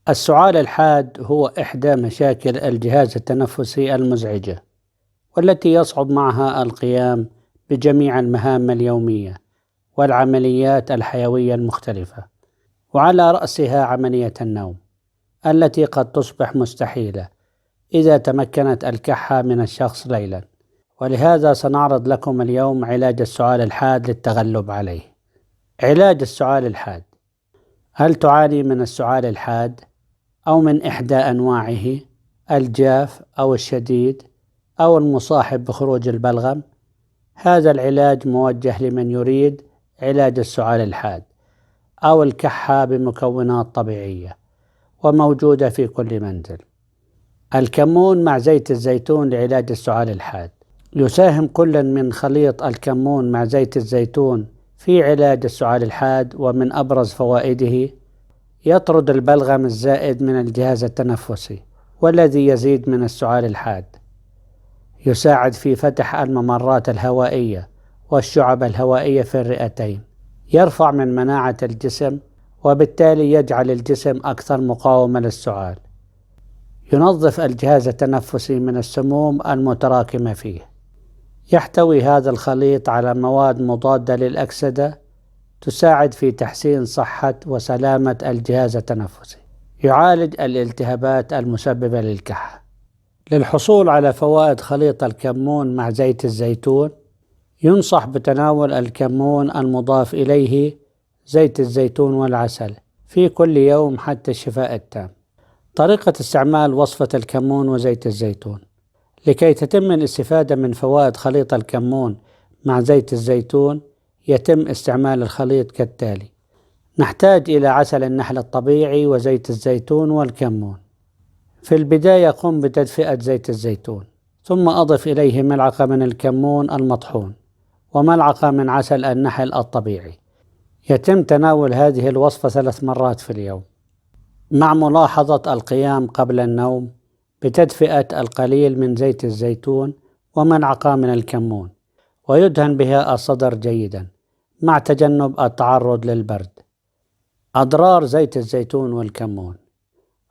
السعال الحاد هو إحدى مشاكل الجهاز التنفسي المزعجة، والتي يصعب معها القيام بجميع المهام اليومية والعمليات الحيوية المختلفة، وعلى رأسها عملية النوم التي قد تصبح مستحيلة إذا تمكنت الكحة من الشخص ليلا. ولهذا سنعرض لكم اليوم علاج السعال الحاد للتغلب عليه. علاج السعال الحاد: هل تعاني من السعال الحاد أو من إحدى أنواعه، الجاف أو الشديد أو المصاحب بخروج البلغم؟ هذا العلاج موجه لمن يريد علاج السعال الحاد أو الكحة بمكونات طبيعية، وموجودة في كل منزل. الكمون مع زيت الزيتون لعلاج السعال الحاد: يساهم كل من خليط الكمون مع زيت الزيتون في علاج السعال الحاد، ومن أبرز فوائده يطرد البلغم الزائد من الجهاز التنفسي والذي يزيد من السعال الحاد. يساعد في فتح الممرات الهوائية والشعب الهوائية في الرئتين. يرفع من مناعة الجسم، وبالتالي يجعل الجسم أكثر مقاومة للسعال. ينظف الجهاز التنفسي من السموم المتراكمة فيه. يحتوي هذا الخليط على مواد مضادة للأكسدة تساعد في تحسين صحة وسلامة الجهاز التنفسي. يعالج الالتهابات المسببة للكحة. للحصول على فوائد خليط الكمون مع زيت الزيتون، ينصح بتناول الكمون المضاف إليه زيت الزيتون والعسل في كل يوم حتى الشفاء التام. طريقة استعمال وصفة الكمون وزيت الزيتون: لكي تتم الاستفادة من فوائد خليط الكمون مع زيت الزيتون، يتم استعمال الخليط كالتالي: نحتاج إلى عسل النحل الطبيعي وزيت الزيتون والكمون. في البداية قم بتدفئة زيت الزيتون، ثم أضف إليه ملعقة من الكمون المطحون وملعقة من عسل النحل الطبيعي. يتم تناول هذه الوصفة 3 مرات في اليوم، مع ملاحظة القيام قبل النوم بتدفئة القليل من زيت الزيتون وملعقة من الكمون، ويدهن بها الصدر جيدا مع تجنب التعرض للبرد. أضرار زيت الزيتون والكمون: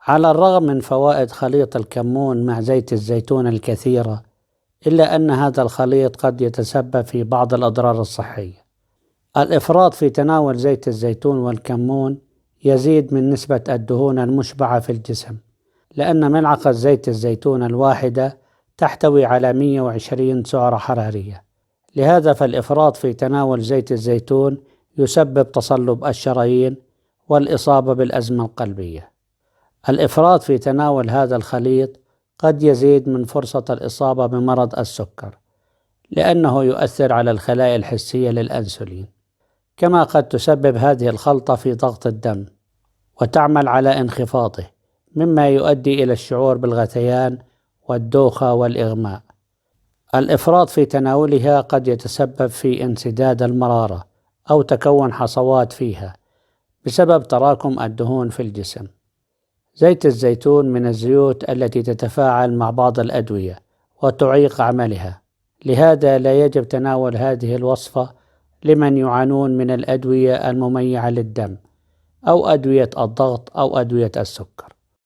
على الرغم من فوائد خليط الكمون مع زيت الزيتون الكثيرة، إلا أن هذا الخليط قد يتسبب في بعض الأضرار الصحية. الإفراط في تناول زيت الزيتون والكمون يزيد من نسبة الدهون المشبعة في الجسم، لأن ملعقة زيت الزيتون الواحدة تحتوي على 120 سعرة حرارية. لهذا فالإفراط في تناول زيت الزيتون يسبب تصلب الشرايين والإصابة بالأزمة القلبية. الإفراط في تناول هذا الخليط قد يزيد من فرصة الإصابة بمرض السكر، لأنه يؤثر على الخلايا الحسية للأنسولين. كما قد تسبب هذه الخلطة في ضغط الدم وتعمل على انخفاضه، مما يؤدي إلى الشعور بالغثيان والدوخة والإغماء. الإفراط في تناولها قد يتسبب في انسداد المرارة أو تكون حصوات فيها بسبب تراكم الدهون في الجسم. زيت الزيتون من الزيوت التي تتفاعل مع بعض الأدوية وتعيق عملها، لهذا لا يجب تناول هذه الوصفة لمن يعانون من الأدوية المميعة للدم أو أدوية الضغط أو أدوية السكر.